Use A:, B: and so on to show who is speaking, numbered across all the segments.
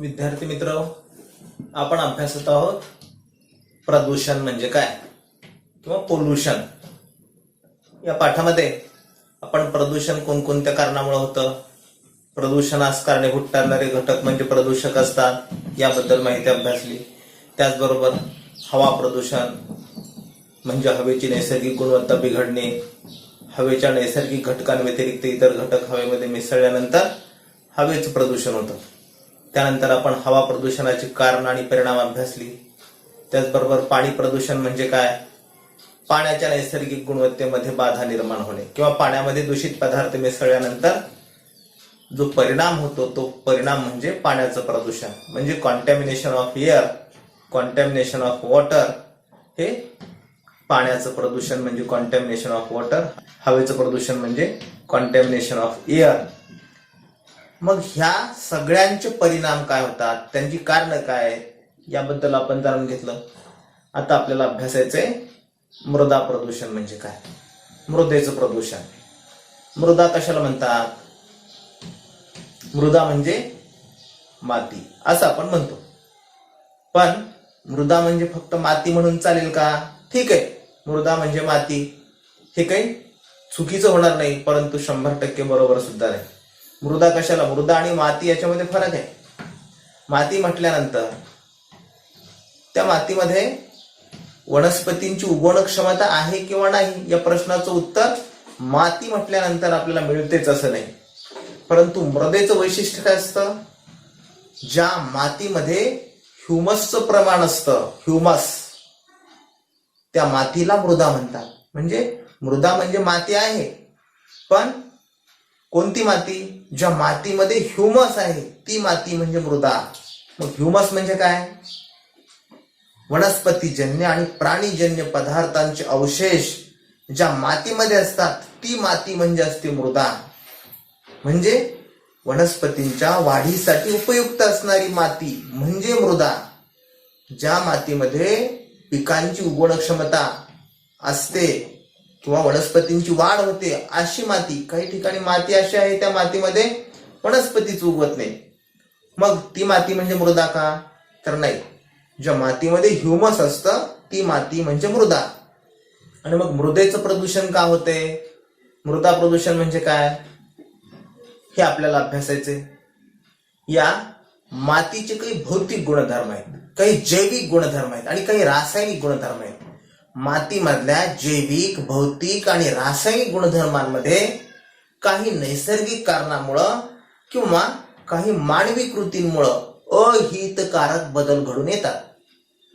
A: विद्यार्थी मित्र, आपण अभ्यासत आहोत प्रदूषण म्हणजे काय किंवा पोल्युशन. या पाठामध्ये आपण प्रदूषण कोणकोणत्या कारणामुळे होतं, प्रदूषणास कारणीभूत ठरणारे घटक म्हणजे प्रदूषक असतात याबद्दल माहिती अभ्यासली. त्याचबरोबर हवा प्रदूषण म्हणजे हवेची नैसर्गिक गुणवत्ता बिघडणे, हवेच्या नैसर्गिक घटकांव्यतिरिक्त इतर घटक हवेमध्ये मिसळल्यानंतर हवेचं प्रदूषण होतं. त्यानंतर आपण हवा प्रदूषणाची कारण आणि परिणाम अभ्यासली. त्याचबरोबर पाणी प्रदूषण म्हणजे काय, पाण्याच्या नैसर्गिक गुणवत्तेमध्ये बाधा निर्माण होणे किंवा पाण्यामध्ये दूषित पदार्थ मिसळल्यानंतर जो परिणाम होतो तो परिणाम म्हणजे पाण्याचं प्रदूषण. म्हणजे contamination of air, contamination of water हे पाण्याचं प्रदूषण म्हणजे कॉन्टॅमिनेशन ऑफ वॉटर, हवेचं प्रदूषण म्हणजे कॉन्टॅमिनेशन ऑफ एअर. मग ह्या सगळ्यांचे परिणाम काय होतात, त्यांची कारणं काय याबद्दल आपण जाणून घेतलं. आता आपल्याला अभ्यासायचंय मृदा प्रदूषण म्हणजे काय, मृदेचं प्रदूषण. मृदा कशाला म्हणतात, मृदा म्हणजे माती असं आपण म्हणतो. पण मृदा म्हणजे फक्त माती म्हणून चालेल का? ठीक आहे, मृदा म्हणजे माती हे काही चुकीचं होणार नाही, परंतु 100% बरोबर सुद्धा नाही. मृदा कशाला, मृदा आणि माती याच्यामध्ये फरक आहे. माती म्हटल्यानंतर त्या मातीमध्ये वनस्पतींची उगवण क्षमता आहे किंवा नाही या प्रश्नाचं उत्तर माती म्हटल्यानंतर आपल्याला मिळतेच असं नाही. परंतु मृदेचं वैशिष्ट्य काय असतं, ज्या मातीमध्ये ह्युमसचं प्रमाण असतं, ह्युमस, त्या मातीला मृदा म्हणतात. म्हणजे मृदा म्हणजे माती आहे, पण कोणती माती, ज्या मातीमध्ये ह्युमस आहे ती माती म्हणजे मृदा. मग ह्युमस म्हणजे काय, वनस्पतीजन्य आणि प्राणीजन्य पदार्थांचे अवशेष ज्या मातीमध्ये असतात ती माती म्हणजे असते मृदा. म्हणजे वनस्पतींच्या वाढीसाठी उपयुक्त असणारी माती म्हणजे मृदा. ज्या मातीमध्ये पिकांची उगवण क्षमता असते किंवा वनस्पतींची वाढ होते अशी माती, काही ठिकाणी माती अशी आहे त्या मातीमध्ये वनस्पतीच उगवत नाही, मग ती माती म्हणजे मृदा का? तर नाही, ज्या मातीमध्ये ह्युमस असतं ती माती म्हणजे मृदा. आणि मग मृदेचं प्रदूषण का होते, मृदा प्रदूषण म्हणजे काय हे आपल्याला अभ्यासायचे. या मातीचे काही भौतिक गुणधर्म आहेत, काही जैविक गुणधर्म आहेत आणि काही रासायनिक गुणधर्म आहेत. मातीमधल्या जैविक, भौतिक आणि रासायनिक गुणधर्मांमध्ये काही नैसर्गिक कारणामुळं किंवा काही मानवी कृतींमुळं अहितकारक बदल घडून येतात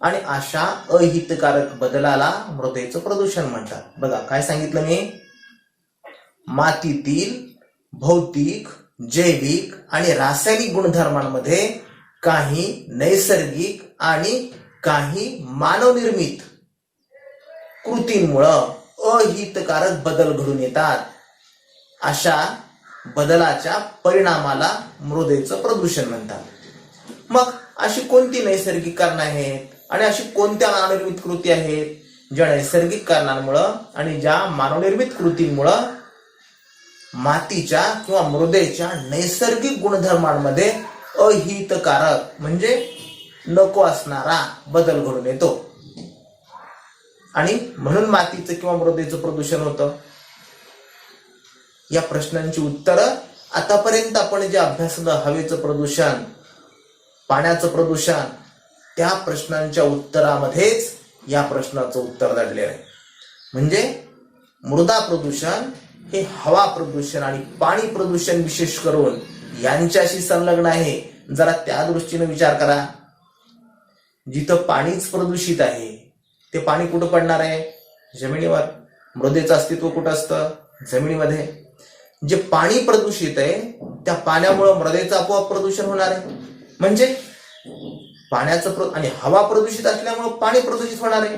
A: आणि अशा अहितकारक बदलाला मृदेचं प्रदूषण म्हणतात. बघा काय सांगितलं मी, मातीतील भौतिक, जैविक आणि रासायनिक गुणधर्मांमध्ये काही नैसर्गिक आणि काही मानवनिर्मित कृतींमुळं अहितकारक बदल घडून येतात. अशा बदलाच्या परिणामाला मृदेचं प्रदूषण म्हणतात. मग अशी कोणती नैसर्गिक कारणं आहेत आणि अशी कोणत्या मानवनिर्मित कृती आहेत ज्या नैसर्गिक कारणांमुळं आणि ज्या मानवनिर्मित कृतींमुळं मातीच्या किंवा मृदेच्या नैसर्गिक गुणधर्मांमध्ये अहितकारक म्हणजे नको असणारा बदल घडून येतो आणि म्हणून मातीचं किंवा मृदेचं प्रदूषण होतं. या प्रश्नांची उत्तरं आतापर्यंत आपण जे अभ्यासलं, हवेचं प्रदूषण, पाण्याचं प्रदूषण, त्या प्रश्नांच्या उत्तरामध्येच या प्रश्नाचं उत्तर दडलेलं आहे. म्हणजे मृदा प्रदूषण हे हवा प्रदूषण आणि पाणी प्रदूषण विशेष करून यांच्याशी संलग्न आहे. जरा त्या दृष्टीने विचार करा. जिथं पाणीच प्रदूषित आहे ते पाणी कुठं पडणार आहे, जमिनीवर. मृदेचं अस्तित्व कुठं असतं, जमिनीमध्ये. जे पाणी प्रदूषित आहे त्या पाण्यामुळे मृदेचं आपोआप प्रदूषण होणार आहे. म्हणजे पाण्याचं आणि हवा प्रदूषित असल्यामुळे पाणी प्रदूषित होणार आहे,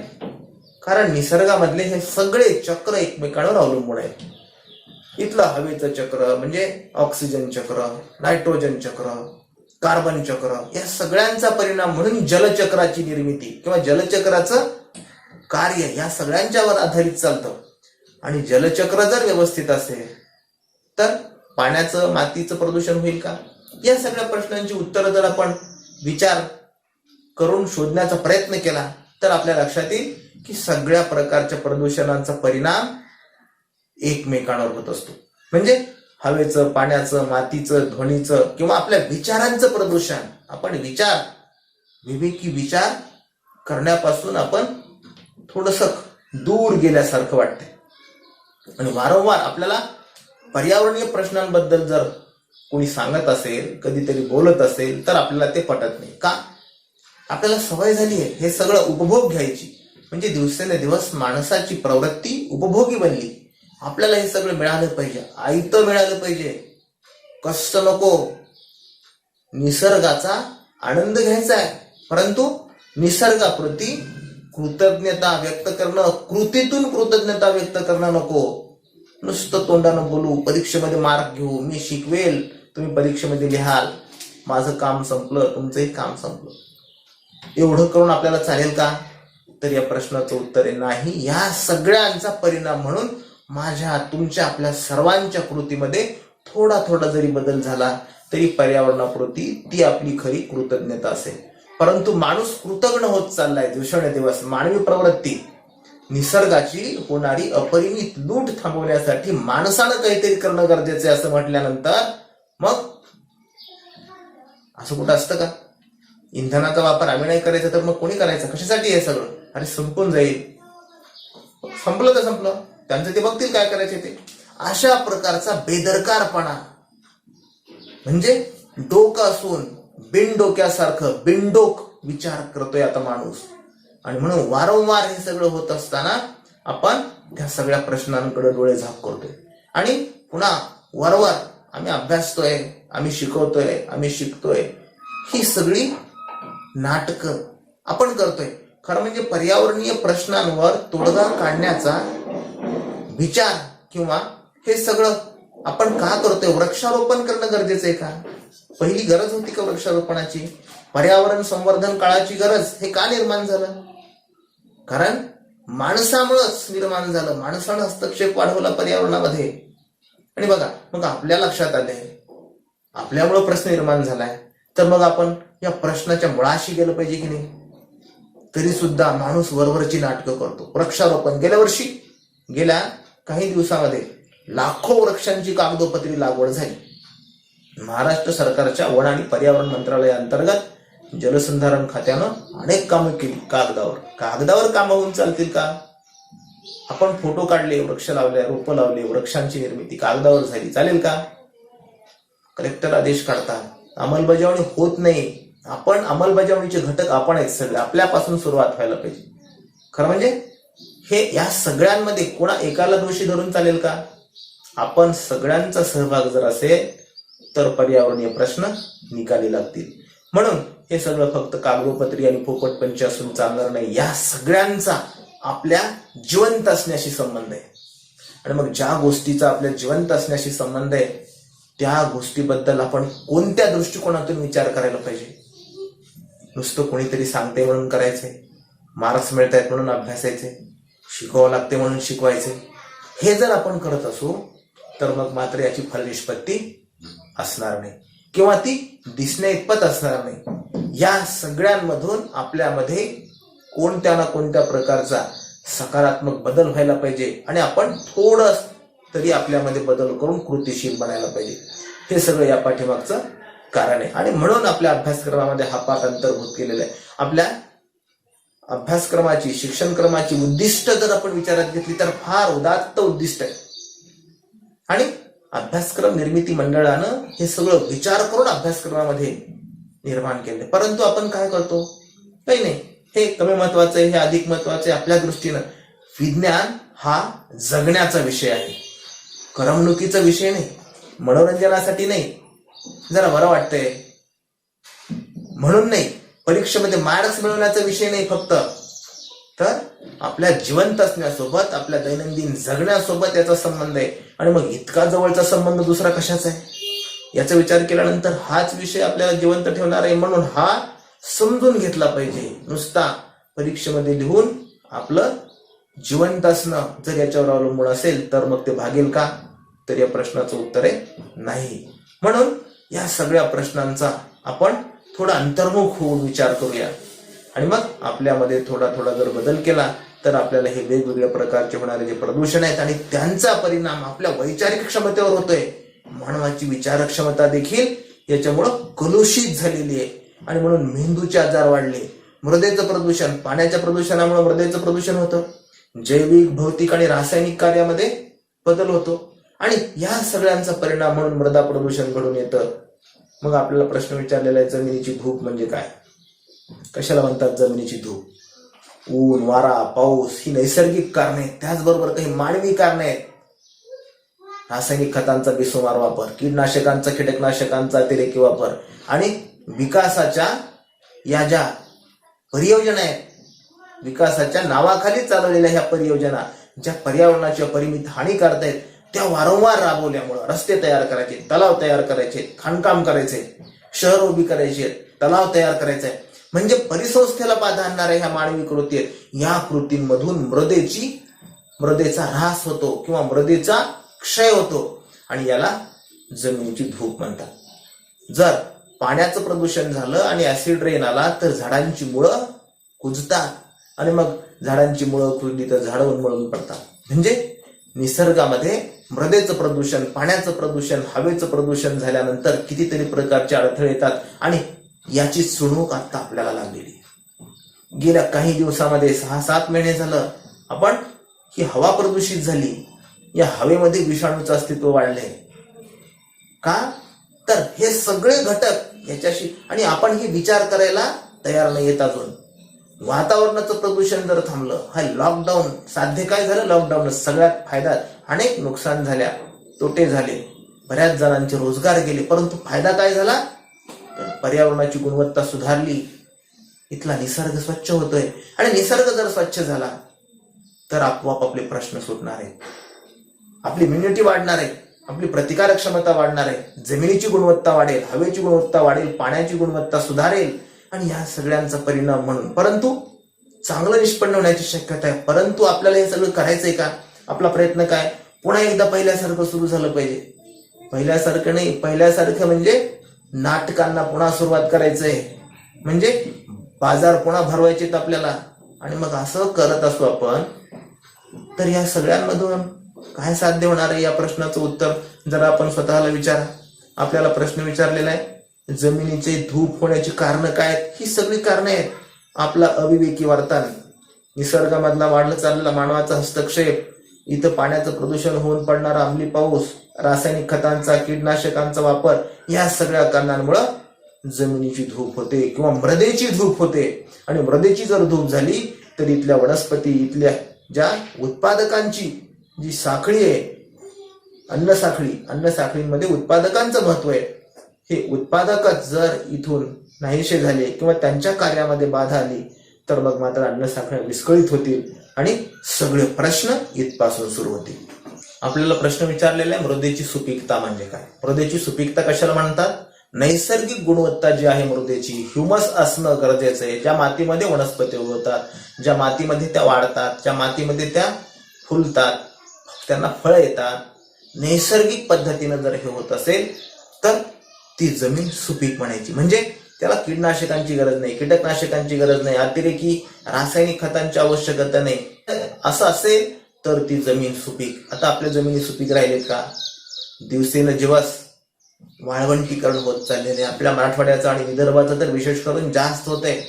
A: कारण निसर्गामधले हे सगळे चक्र एकमेकांवर अवलंबून आहे. इथलं हवेचं चक्र म्हणजे ऑक्सिजन चक्र, नायट्रोजन चक्र, कार्बन चक्र, या सगळ्यांचा परिणाम म्हणून जलचक्राची निर्मिती किंवा जलचक्राचं कार्य या सगळ्यांच्यावर आधारित चालतं. आणि जलचक्र जर व्यवस्थित असेल तर पाण्याचं, मातीचं प्रदूषण होईल का? या सगळ्या प्रश्नांची उत्तरं जर आपण विचार करून शोधण्याचा प्रयत्न केला तर आपल्या लक्षात येईल की सगळ्या प्रकारच्या प्रदूषणांचा परिणाम एकमेकांवर होत असतो. म्हणजे हवेचं, पाण्याचं, मातीचं, ध्वनीचं किंवा आपल्या विचारांचं प्रदूषण. आपण विवेकी विचार करण्यापासून आपण थोडस दूर गेल्यासारखं वाटतंय. आणि वारंवार आपल्याला पर्यावरणीय प्रश्नांबद्दल जर कोणी सांगत असेल, कधीतरी बोलत असेल तर आपल्याला ते पटत नाही. का? आपल्याला सवय झाली आहे हे सगळं उपभोग घ्यायची. म्हणजे दिवसेंदिवस माणसाची प्रवृत्ती उपभोगी बनली. आपल्याला हे सगळं मिळालं पाहिजे, आयतं मिळालं पाहिजे, कष्ट नको, निसर्गाचा आनंद घ्यायचा आहे. परंतु निसर्गाप्रती कृतज्ञता व्यक्त करणं, कृतीतून कृतज्ञता व्यक्त करणं नको. नुसतं तोंडानं बोलू, परीक्षेमध्ये मार्क घेऊ, मी शिकवेल, तुम्ही परीक्षेमध्ये लिहाल, माझं काम संपलं, तुमचंही काम संपलं. एवढं करून आपल्याला चालेल का? तर या प्रश्नाचं उत्तर आहे नाही. या सगळ्यांचा परिणाम म्हणून माझ्या, तुमच्या, आपल्या सर्वांच्या कृतीमध्ये थोडा थोडा जरी बदल झाला तरी पर्यावरणाप्रती ती आपली खरी कृतज्ञता असेल. परंतु माणूस कृतज्ञ होत चाललाय दिवसेंदिवस. मानवी प्रवृत्ती, निसर्गाची होणारी अपरिमित लूट थांबवण्यासाठी माणसानं काहीतरी करणं गरजेचं आहे असं म्हटल्यानंतर मग असं कुठं असतं का? इंधनाचा वापर आम्ही नाही करायचा तर मग कोणी करायचा? कशासाठी हे सगळं? अरे संपून जाईल. संपलं तर संपलं, त्यांचं ते बघतील काय करायचे ते. अशा प्रकारचा बेदरकारपणा, म्हणजे डोकं असून बिनडोक्यासारखं बिनडोक विचार करतोय आता माणूस. आणि म्हणून वारंवार हे सगळं होत असताना आपण त्या सगळ्या प्रश्नांकडे डोळे झाक करतोय. आणि पुन्हा वरवर आम्ही अभ्यासतोय, आम्ही शिकवतोय, आम्ही शिकतोय, ही सगळी नाटकं आपण करतोय. खरं म्हणजे पर्यावरणीय प्रश्नांवर तोडगा काढण्याचा विचार किंवा हे सगळं आपण का करतोय? वृक्षारोपण करणं गरजेचं आहे का? पहिली गरज होती का वृक्षारोपणाची? पर्यावरण संवर्धन काळाची गरज हे का निर्माण झालं? कारण माणसामुळंच निर्माण झालं. माणसानं हस्तक्षेप वाढवला पर्यावरणामध्ये. आणि बघा, मग आपल्या लक्षात आलंय आपल्यामुळं प्रश्न निर्माण झालाय, तर मग आपण या प्रश्नाच्या मुळाशी गेलं पाहिजे की नाही? तरी सुद्धा माणूस वरवरची नाटकं करतो. वृक्षारोपण गेल्या काही दिवसामध्ये लाखो वृक्षांची कागदोपत्री लागवड झाली. महाराष्ट्र सरकारच्या वन आणि पर्यावरण मंत्रालयाअंतर्गत जलसंधारण खात्यानं अनेक कामं केली. कागदावर कामं होऊन चालतील का? आपण फोटो काढले, वृक्ष लावले, रोपं लावले, वृक्षांची निर्मिती कागदावर झाली, चालेल का? कलेक्टर आदेश काढतात, अंमलबजावणी होत नाही. आपण अंमलबजावणीचे घटक आपण आहेत सगळे. आपल्यापासून सुरुवात व्हायला पाहिजे. खरं म्हणजे हे या सगळ्यांमध्ये कोणा एकाला दोषी धरून चालेल का? आपण सगळ्यांचा सहभाग जर असेल तर पर्यावरणीय प्रश्न निकाली लागतील. म्हणून हे सगळं फक्त कागदोपत्री आणि पोपटपंची असून चालणार नाही. या सगळ्यांचा आपल्या जिवंत असण्याशी संबंध आहे. आणि मग ज्या गोष्टीचा आपल्या जिवंत असण्याशी संबंध आहे त्या गोष्टीबद्दल आपण कोणत्या दृष्टिकोनातून विचार करायला पाहिजे? नुसतं कोणीतरी सांगते म्हणून करायचंय, मार्क्स मिळतायत म्हणून अभ्यासायचे, शिकवावं लागते म्हणून शिकवायचे, हे जर आपण करत असू तर मग मात्र याची फलनिष्पत्ती असणार नाही किंवा ती दिसण्या इतपत असणार नाही. या सगळ्यांमधून आपल्यामध्ये कोणत्या ना कोणत्या प्रकारचा सकारात्मक बदल व्हायला पाहिजे आणि आपण थोडं तरी आपल्यामध्ये बदल करून कृतीशील बनायला पाहिजे. हे सगळं या पाठीमागचं कारण आहे. आणि म्हणून आपल्या अभ्यासक्रमामध्ये हा पाठ अंतर्भूत केलेला आहे. आपल्या अभ्यासक्रमाची, शिक्षणक्रमाची उद्दिष्ट जर आपण विचारात घेतली तर फार उदात्त उद्दिष्ट आहे. आणि अभ्यासक्रम निर्मिती मंडळानं हे सगळं विचार करून अभ्यासक्रमामध्ये निर्माण केले. परंतु आपण काय करतो? काही नाही, हे कमी महत्वाचं आहे, हे अधिक महत्वाचं आहे. आपल्या दृष्टीनं विज्ञान हा जगण्याचा विषय आहे, करमणुकीचा विषय नाही, मनोरंजनासाठी नाही, जरा बरं वाटतंय म्हणून नाही, परीक्षेमध्ये मार्क्स मिळवण्याचा विषय नाही फक्त, तर आपल्या जिवंत असण्यासोबत, आपल्या दैनंदिन जगण्यासोबत याचा संबंध आहे. आणि मग इतका जवळचा संबंध दुसरा कशाचा आहे याचा विचार केल्यानंतर हाच विषय आपल्याला जिवंत ठेवणार आहे. म्हणून हा समजून घेतला पाहिजे. नुसता परीक्षेमध्ये लिहून आपलं जिवंत असणं जर याच्यावर अवलंबून असेल तर मग ते भागेल का? तर या प्रश्नाचं उत्तर आहे नाही. म्हणून या सगळ्या प्रश्नांचा आपण थोडा अंतर्मुख होऊन विचार करूया आणि मग आपल्यामध्ये थोडा थोडा जर बदल केला तर आपल्याला हे वेगवेगळ्या प्रकारचे होणारे जे प्रदूषण आहेत आणि त्यांचा परिणाम आपल्या वैचारिक क्षमतेवर होतोय. मानवाची विचार क्षमता देखील याच्यामुळं कलुषित झालेली आहे आणि म्हणून मेंदूचे आजार वाढले. मृदेचं प्रदूषण, पाण्याच्या प्रदूषणामुळे मृदेचं प्रदूषण होतं. जैविक, भौतिक आणि रासायनिक कार्यामध्ये बदल होतो आणि या सगळ्यांचा परिणाम म्हणून मृदा प्रदूषण घडून येतं. मग आपल्याला प्रश्न विचारलेला आहे, जमिनीची धूप म्हणजे काय? कशाला म्हणतात जमिनीची धूप? ऊन, वारा, पाऊस ही नैसर्गिक कारणे, त्याचबरोबर काही मानवी कारणे आहेत. रासायनिक खतांचा बेसुमार वापर, कीटनाशकांचा, कीटकनाशकांचा अतिरेकी वापर आणि विकासाच्या या ज्या परियोजना आहेत, विकासाच्या नावाखाली चालवलेल्या ह्या परियोजना ज्या पर्यावरणाची अपरिमित हानी करतायत त्या वारंवार राबवल्यामुळं रस्ते तयार करायचे, तलाव तयार करायचे, खाणकाम करायचे, शहर उभी करायचे, तलाव तयार करायचे, म्हणजे परिसंस्थेला बाधा आणणाऱ्या ह्या मानवी कृती आहेत. या कृतींमधून मृदेचा ऱ्हास होतो किंवा मृदेचा क्षय होतो आणि याला जमिनीची धूप म्हणतात. जर पाण्याचं प्रदूषण झालं आणि ऍसिड रेन आला तर झाडांची मुळं कुजतात आणि मग झाडांची मुळं कुजली तर झाडं उन्मळून पडतात. म्हणजे निसर्गामध्ये मृदेचं प्रदूषण, पाण्याचं प्रदूषण, हवेचं प्रदूषण झाल्यानंतर कितीतरी प्रकारचे अडथळे येतात आणि याची चुणूक आता आपल्याला लागलेली. गेल्या काही दिवसामध्ये 6-7 महिने झालं आपण ही हवा प्रदूषित झाली. या हवेमध्ये विषाणूचं अस्तित्व वाढलंय. का? तर हे सगळे घटक याच्याशी, आणि आपण हे विचार करायला तयार नाही येत अजून. वातावरणाचं प्रदूषण जर थांबलं, हा लॉकडाऊन साध्य काय झालं? लॉकडाऊन सगळ्यात फायदा, अनेक नुकसान झाल्या, तोटे झाले, बऱ्याच जणांचे रोजगार गेले, परंतु फायदा काय झाला? तर पर्यावरणाची गुणवत्ता सुधारली, इथला निसर्ग स्वच्छ होतोय आणि निसर्ग जर स्वच्छ झाला तर आपोआप आपले प्रश्न सुटणार आहेत, आपली इम्युनिटी वाढणार आहे, आपली प्रतिकारक क्षमता वाढणार आहे, जमिनीची गुणवत्ता वाढेल, हवेची गुणवत्ता वाढेल, पाण्याची गुणवत्ता सुधारेल आणि या सगळ्यांचा परिणाम म्हणून परंतु चांगलं निष्पन्न होण्याची शक्यता आहे. परंतु आपल्याला हे सगळं करायचंय का? आपला प्रयत्न काय? पुन्हा एकदा पहिल्यासारखं सुरू झालं पाहिजे. पहिल्यासारखं नाही, पहिल्यासारखं म्हणजे नाटकांना पुन्हा सुरुवात करायचंय, म्हणजे बाजार पुन्हा भरवायचेत आपल्याला. आणि मग असं करत असू आपण तर या सगळ्यांमधून काय साध्य होणार आहे? या प्रश्नाचं उत्तर जरा आपण स्वतःला विचारा. आपल्याला प्रश्न विचारलेला आहे, जमिनीचे धूप होण्याची कारणं काय आहेत? ही सगळी कारणं आहेत. आपला अविवेकी वर्तन, निसर्गामधला वाढला चाललेला मानवाचा हस्तक्षेप, इथं पाण्याचं प्रदूषण होऊन पडणारा अंमली पाऊस, रासायनिक खतांचा, कीटनाशकांचा वापर, या सगळ्या कारणांमुळे जमिनीची धूप होते किंवा मृदेची धूप होते. आणि मृदेची जर धूप झाली तर इथल्या वनस्पती, इथल्या ज्या उत्पादकांची जी साखळी आहे, अन्न साखळीमध्ये उत्पादकांचं महत्व आहे, हे उत्पादकच जर इथून नाहीसे झाले किंवा त्यांच्या कार्यामध्ये बाधा आली तर मग मात्र अन्न साखळ्या विस्कळीत होतील आणि सगळे प्रश्न इथपासून सुरू होतील. आपल्याला प्रश्न विचारलेला आहे, मृदेची सुपीकता म्हणजे काय? मृदेची सुपीकता कशाला म्हणतात? नैसर्गिक गुणवत्ता जी आहे मृदेची, ह्युमस असणं गरजेचं आहे. ज्या मातीमध्ये वनस्पती उगवतात, ज्या मातीमध्ये त्या वाढतात, ज्या मातीमध्ये त्या फुलतात, त्यांना फळं येतात, नैसर्गिक पद्धतीनं जर हे होत असेल तर ती जमीन सुपीक म्हणायची. म्हणजे त्याला कीटनाशकांची गरज नाही, कीटकनाशकांची गरज नाही, अतिरेकी रासायनिक खतांची आवश्यकता नाही. असं असेल तर ती जमीन सुपीक. आता आपल्या जमिनी सुपीक राहिलेत का? दिवसेंदिवस वाळवंटीकरण होत चाललेले. आपल्या मराठवाड्याचं आणि विदर्भाचं तर विशेष करून जास्त होत आहे.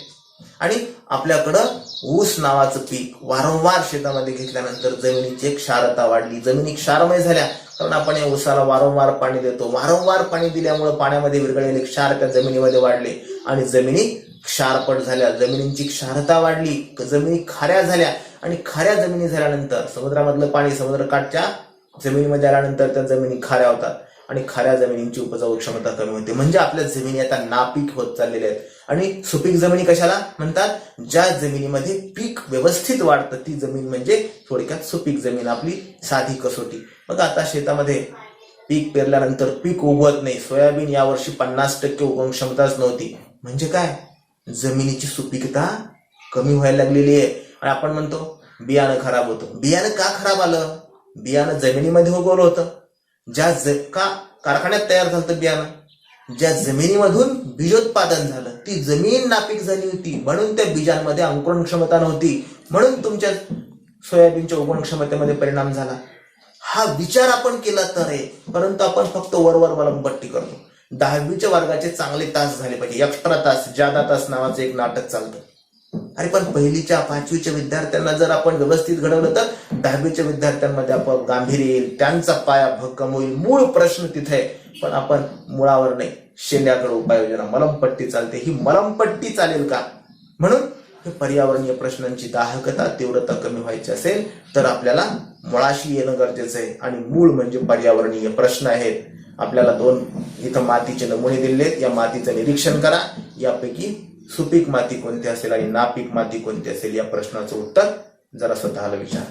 A: आणि आपल्याकडं ऊस नावाचं पीक वारंवार शेतामध्ये घेतल्यानंतर जमिनीची क्षारता वाढली, जमिनी क्षारमय झाल्या, कारण आपण या ऊसाला वारंवार पाणी देतो. वारंवार पाणी दिल्यामुळे पाण्यामध्ये विरघळलेले क्षार त्या जमिनीमध्ये वाढले आणि जमिनी क्षारपट झाल्या, जमिनींची क्षारता वाढली, जमिनी खाऱ्या झाल्या आणि खाऱ्या जमिनी झाल्यानंतर समुद्रामधलं पाणी समुद्रकाठच्या जमिनीमध्ये आल्यानंतर त्या जमिनी खाऱ्या होतात आणि खाऱ्या जमिनींची उपजाऊ क्षमता कमी होते. म्हणजे आपल्या जमिनी आता नापीक होत चाललेल्या आहेत. आणि सुपीक जमिनी कशाला म्हणतात? ज्या जमिनीमध्ये पीक व्यवस्थित वाढतं ती जमीन म्हणजे थोडक्यात सुपीक जमीन, आपली साधी कसोटी. मग आता शेतामध्ये पीक पेरल्यानंतर पीक उगवत नाही. सोयाबीन यावर्षी 50% उगवण क्षमताच नव्हती. म्हणजे काय? जमिनीची सुपीकता कमी व्हायला लागलेली आहे. आणि आपण म्हणतो बियाणं खराब होतं. बियाणं का खराब आलं? बियाणं जमिनीमध्ये उगवलं होतं, का कारखान्यात तयार झालं बियाणं, ज्या जमिनीमधून बीजोत्पादन झालं ती जमीन नापीक झाली होती, म्हणून त्या बीजांमध्ये अंकुरण क्षमता नव्हती, म्हणून तुमच्या सोयाबीनच्या उगवण क्षमतेमध्ये परिणाम झाला. हा विचार आपण केला तर आहे, परंतु आपण फक्त वरवर मलमपट्टी करतो. 10वीच्या वर्गाचे चांगले तास झाले पाहिजे, एक्स्ट्रा तास, जादा तास नावाचं एक नाटक चालतं. अरे पण पहिलीच्या 5वीच्या विद्यार्थ्यांना जर आपण व्यवस्थित घडवलं तर 10वीच्या विद्यार्थ्यांमध्ये आपण गांभीर्य येईल, त्यांचा पाया भक्कम होईल. मूळ प्रश्न तिथे आहे, पण आपण मुळावर नाही, शेंड्याकडे उपाययोजना. मलमपट्टी चालते, ही मलमपट्टी चालेल का? म्हणून हे पर्यावरणीय प्रश्नांची दाहकता, तीव्रता कमी व्हायची असेल तर आपल्याला मुळाशी येणं गरजेचं आहे. आणि मूळ म्हणजे पर्यावरणीय प्रश्न आहेत. आपल्याला 2 इथं मातीचे नमुने दिलेत, या मातीचं निरीक्षण करा. यापैकी सुपीक माती कोणती असेल आणि नापीक माती कोणती असेल या प्रश्नाचं उत्तर जरा स्वतःला विचारा.